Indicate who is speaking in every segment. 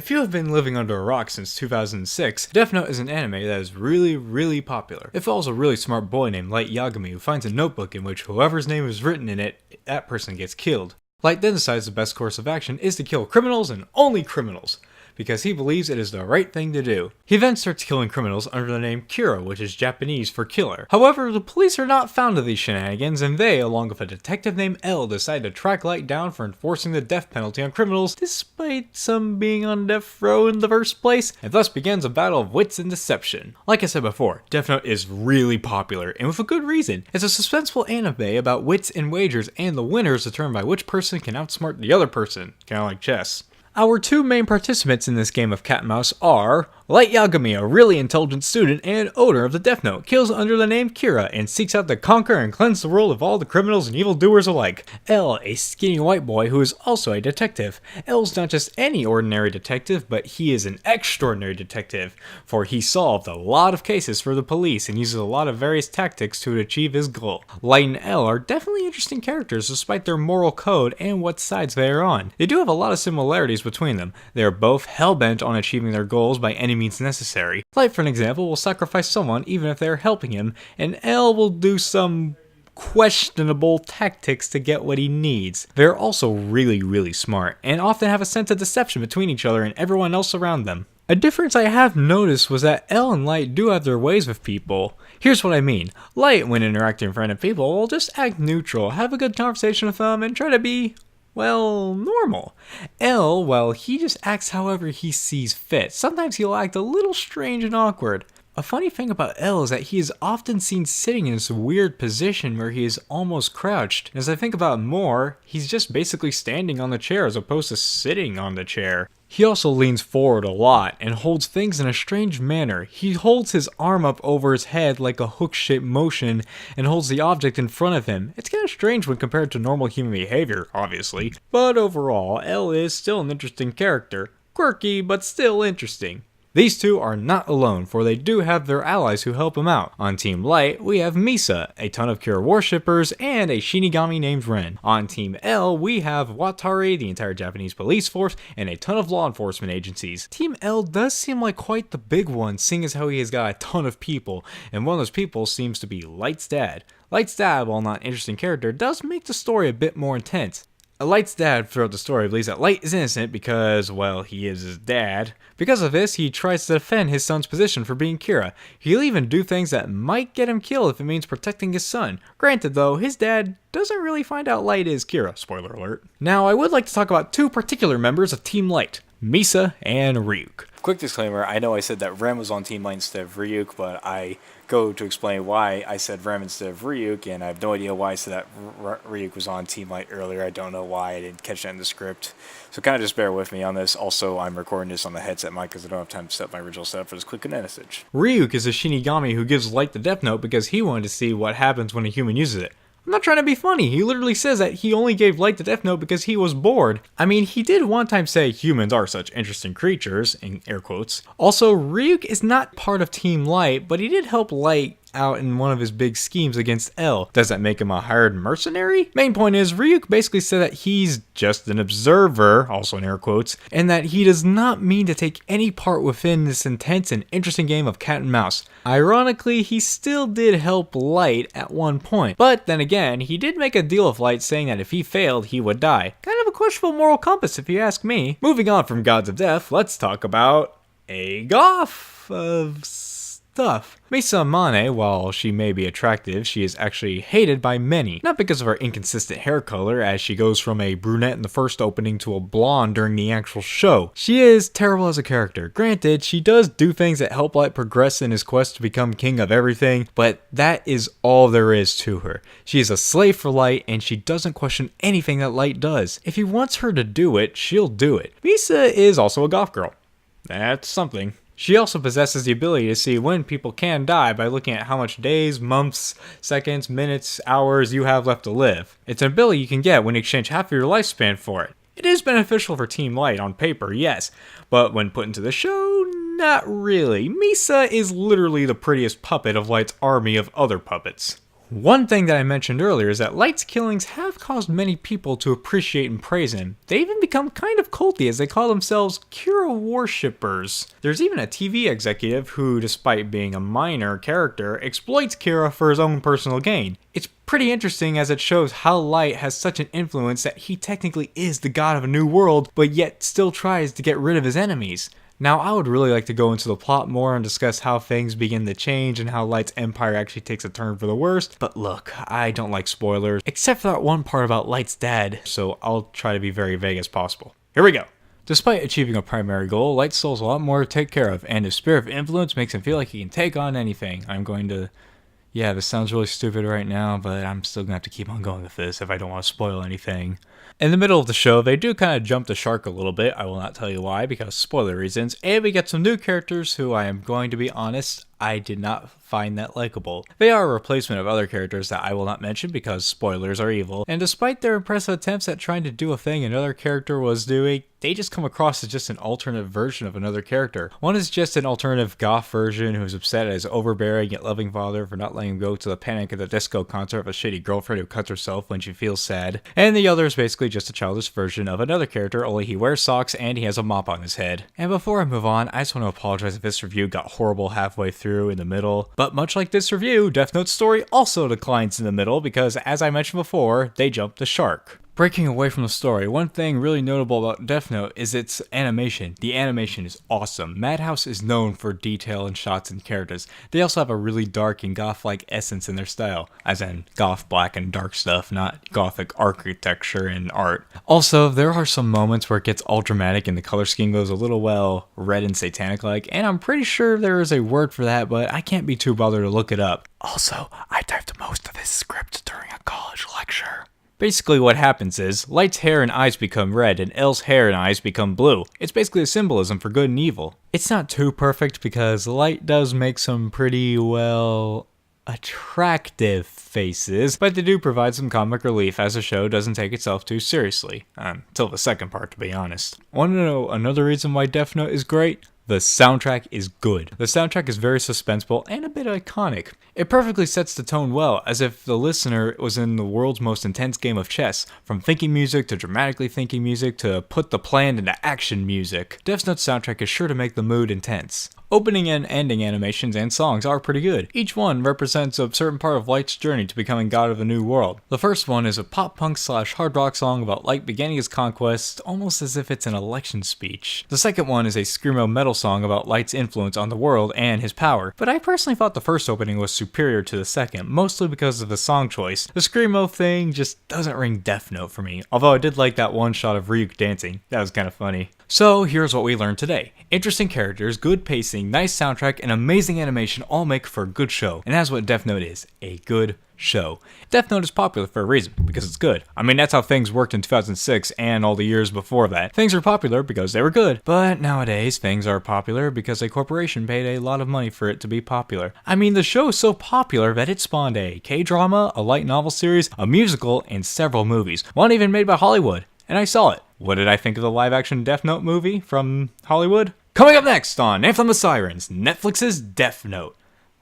Speaker 1: If you have been living under a rock since 2006, Death Note is an anime that is really popular. It follows a really smart boy named Light Yagami who finds a notebook in which whoever's name is written in it, that person gets killed. Light then decides the best course of action is to kill criminals and only criminals, because he believes it is the right thing to do. He then starts killing criminals under the name Kira, which is Japanese for killer. However, the police are not found of these shenanigans, and they, along with a detective named L, decide to track Light down for enforcing the death penalty on criminals, despite some being on death row in the first place, and thus begins a battle of wits and deception. Like I said before, Death Note is really popular, and with a good reason. It's a suspenseful anime about wits and wagers, and the winner is determined by which person can outsmart the other person, kinda like chess. Our two main participants in this game of cat and mouse are Light Yagami, a really intelligent student and owner of the Death Note, kills under the name Kira and seeks out to conquer and cleanse the world of all the criminals and evildoers alike. L, a skinny white boy who is also a detective. L's not just any ordinary detective, but he is an extraordinary detective, for he solved a lot of cases for the police and uses a lot of various tactics to achieve his goal. Light and L are definitely interesting characters despite their moral code and what sides they are on. They do have a lot of similarities between them. They are both hell-bent on achieving their goals by any means necessary. Light, for an example, will sacrifice someone even if they are helping him, and L will do some questionable tactics to get what he needs. They're also really smart, and often have a sense of deception between each other and everyone else around them. A difference I have noticed was that L and Light do have their ways with people. Here's what I mean. Light, when interacting with random people, will just act neutral, have a good conversation with them, and try to be, well, normal. L, well, he just acts however he sees fit. Sometimes he'll act a little strange and awkward. A funny thing about L is that he is often seen sitting in this weird position where he is almost crouched. As I think about it more, he's just basically standing on the chair as opposed to sitting on the chair. He also leans forward a lot and holds things in a strange manner. He holds his arm up over his head like a hook-shaped motion and holds the object in front of him. It's kind of strange when compared to normal human behavior, obviously. But overall, L is still an interesting character. Quirky, but still interesting. These two are not alone, for they do have their allies who help them out. On Team Light, we have Misa, a ton of Kira worshippers, and a Shinigami named Ren. On Team L, we have Watari, the entire Japanese police force, and a ton of law enforcement agencies. Team L does seem like quite the big one, seeing as how he has got a ton of people, and one of those people seems to be Light's dad. Light's dad, while not an interesting character, does make the story a bit more intense. Light's dad throughout the story believes that Light is innocent because, well, he is his dad. Because of this, he tries to defend his son's position for being Kira. He'll even do things that might get him killed if it means protecting his son. Granted though, his dad doesn't really find out Light is Kira, spoiler alert. Now I would like to talk about two particular members of Team Light, Misa and Ryuk. Quick disclaimer, I know I said that Rem was on Team Light instead of Ryuk, but I go to explain why I said Rem instead of Ryuk, and I have no idea why I said that Ryuk was on Team Light earlier. I don't know why, I didn't catch that in the script. So kind of just bear with me on this. Also, I'm recording this on the headset mic because I don't have time to set my original setup for this quick message. Ryuk is a Shinigami who gives Light the Death Note because he wanted to see what happens when a human uses it. I'm not trying to be funny, he literally says that he only gave Light the Death Note because he was bored. I mean, he did one time say humans are such interesting creatures, in air quotes. Also, Ryuk is not part of Team Light, but he did help Light out in one of his big schemes against L. Does that make him a hired mercenary? Main point is, Ryuk basically said that he's just an observer, also in air quotes, and that he does not mean to take any part within this intense and interesting game of cat and mouse. Ironically, he still did help Light at one point, but then again, he did make a deal with Light saying that if he failed, he would die. Kind of a questionable moral compass if you ask me. Moving on from Gods of Death, let's talk about a goth of stuff. Misa Mane, while she may be attractive, she is actually hated by many. Not because of her inconsistent hair color, as she goes from a brunette in the first opening to a blonde during the actual show. She is terrible as a character. Granted, she does do things that help Light progress in his quest to become king of everything, but that is all there is to her. She is a slave for Light, and she doesn't question anything that Light does. If he wants her to do it, she'll do it. Misa is also a goth girl. That's something. She also possesses the ability to see when people can die by looking at how much days, months, seconds, minutes, hours you have left to live. It's an ability you can get when you exchange half of your lifespan for it. It is beneficial for Team Light on paper, yes, but when put into the show, not really. Misa is literally the prettiest puppet of Light's army of other puppets. One thing that I mentioned earlier is that Light's killings have caused many people to appreciate and praise him. They even become kind of culty as they call themselves Kira worshippers. There's even a TV executive who, despite being a minor character, exploits Kira for his own personal gain. It's pretty interesting as it shows how Light has such an influence that he technically is the god of a new world, but yet still tries to get rid of his enemies. Now, I would really like to go into the plot more and discuss how things begin to change and how Light's empire actually takes a turn for the worst, but look, I don't like spoilers, except for that one part about Light's dad, so I'll try to be very vague as possible. Here we go! Despite achieving a primary goal, Light still has a lot more to take care of, and his sphere of influence makes him feel like he can take on anything. Yeah, this sounds really stupid right now, but I'm still gonna have to keep on going with this if I don't want to spoil anything. In the middle of the show, they do kind of jump the shark a little bit. I will not tell you why, because spoiler reasons. And we get some new characters who, I am going to be honest, I did not find that likable. They are a replacement of other characters that I will not mention because spoilers are evil. And despite their impressive attempts at trying to do a thing another character was doing, they just come across as just an alternate version of another character. One is just an alternative goth version who is upset at his overbearing yet loving father for not letting him go to the Panic at the Disco concert of a shitty girlfriend who cuts herself when she feels sad. And the other is basically just a childish version of another character, only he wears socks and he has a mop on his head. And before I move on, I just want to apologize if this review got horrible halfway through in the middle. But much like this review, Death Note's story also declines in the middle because, as I mentioned before, they jump the shark. Breaking away from the story, one thing really notable about Death Note is its animation. The animation is awesome. Madhouse is known for detail in shots and characters. They also have a really dark and goth-like essence in their style, as in goth black and dark stuff, not gothic architecture and art. Also, there are some moments where it gets all dramatic and the color scheme goes a little, well, red and satanic-like, and I'm pretty sure there is a word for that, but I can't be too bothered to look it up. Also, I typed most of this script during a college lecture. Basically what happens is, Light's hair and eyes become red, and L's hair and eyes become blue. It's basically a symbolism for good and evil. It's not too perfect because Light does make some pretty, well, attractive faces, but they do provide some comic relief as the show doesn't take itself too seriously. Until the second part, to be honest. Want to know another reason why Death Note is great? The soundtrack is good. The soundtrack is very suspenseful and a bit iconic. It perfectly sets the tone well, as if the listener was in the world's most intense game of chess, from thinking music to dramatically thinking music to put the plan into action music. Death Note's soundtrack is sure to make the mood intense. Opening and ending animations and songs are pretty good. Each one represents a certain part of Light's journey to becoming god of the new world. The first one is a pop-punk / hard rock song about Light beginning his conquest, almost as if it's an election speech. The second one is a screamo metal song about Light's influence on the world and his power, but I personally thought the first opening was superior to the second, mostly because of the song choice. The screamo thing just doesn't ring Death Note for me, although I did like that one shot of Ryuk dancing. That was kind of funny. So here's what we learned today. Interesting characters, good pacing, nice soundtrack, and amazing animation all make for a good show. And that's what Death Note is, a good show. Death Note is popular for a reason, because it's good. I mean, that's how things worked in 2006 and all the years before that. Things are popular because they were good. But nowadays, things are popular because a corporation paid a lot of money for it to be popular. I mean, the show is so popular that it spawned a K-drama, a light novel series, a musical, and several movies. One even made by Hollywood. And I saw it. What did I think of the live-action Death Note movie from Hollywood? Coming up next on Anthem of Sirens, Netflix's Death Note.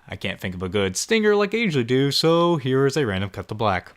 Speaker 1: I can't think of a good stinger like I usually do, so here is a random cut to black.